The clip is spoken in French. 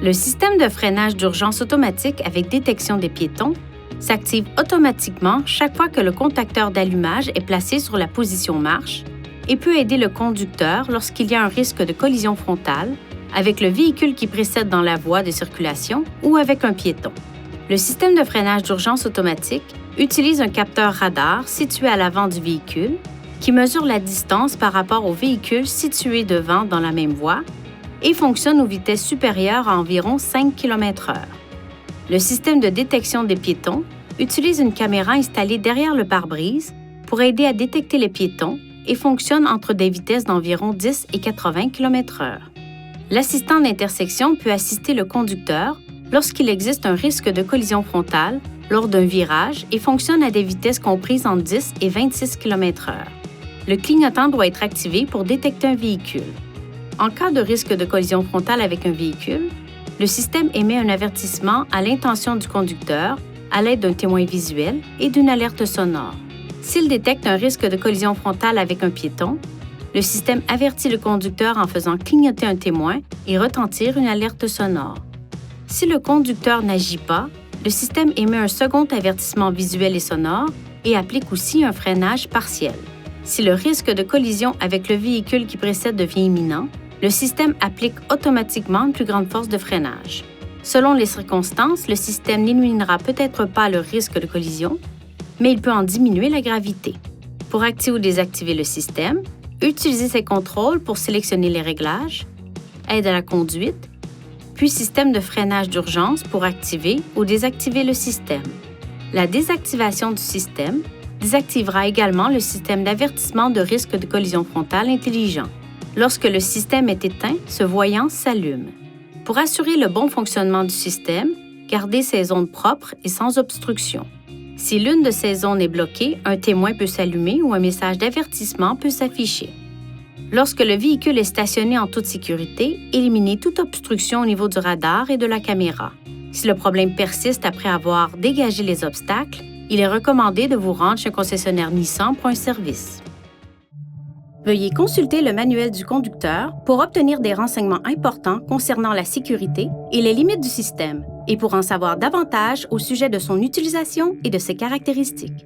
Le système de freinage d'urgence automatique avec détection des piétons s'active automatiquement chaque fois que le contacteur d'allumage est placé sur la position marche et peut aider le conducteur lorsqu'il y a un risque de collision frontale avec le véhicule qui précède dans la voie de circulation ou avec un piéton. Le système de freinage d'urgence automatique utilise un capteur radar situé à l'avant du véhicule qui mesure la distance par rapport au véhicule situé devant dans la même voie et fonctionne aux vitesses supérieures à environ 5 km/h. Le système de détection des piétons utilise une caméra installée derrière le pare-brise pour aider à détecter les piétons et fonctionne entre des vitesses d'environ 10 et 80 km/h. L'assistant d'intersection peut assister le conducteur lorsqu'il existe un risque de collision frontale lors d'un virage et fonctionne à des vitesses comprises entre 10 et 26 km/h. Le clignotant doit être activé pour détecter un véhicule. En cas de risque de collision frontale avec un véhicule, le système émet un avertissement à l'intention du conducteur à l'aide d'un témoin visuel et d'une alerte sonore. S'il détecte un risque de collision frontale avec un piéton, le système avertit le conducteur en faisant clignoter un témoin et retentir une alerte sonore. Si le conducteur n'agit pas, le système émet un second avertissement visuel et sonore et applique aussi un freinage partiel. Si le risque de collision avec le véhicule qui précède devient imminent, le système applique automatiquement une plus grande force de freinage. Selon les circonstances, le système n'éliminera peut-être pas le risque de collision, mais il peut en diminuer la gravité. Pour activer ou désactiver le système, utilisez ces contrôles pour sélectionner les réglages, aide à la conduite, puis système de freinage d'urgence pour activer ou désactiver le système. La désactivation du système désactivera également le système d'avertissement de risque de collision frontale intelligent. Lorsque le système est éteint, ce voyant s'allume. Pour assurer le bon fonctionnement du système, gardez ces zones propres et sans obstruction. Si l'une de ces zones est bloquée, un témoin peut s'allumer ou un message d'avertissement peut s'afficher. Lorsque le véhicule est stationné en toute sécurité, éliminez toute obstruction au niveau du radar et de la caméra. Si le problème persiste après avoir dégagé les obstacles, il est recommandé de vous rendre chez un concessionnaire Nissan pour un service. Veuillez consulter le manuel du conducteur pour obtenir des renseignements importants concernant la sécurité et les limites du système et pour en savoir davantage au sujet de son utilisation et de ses caractéristiques.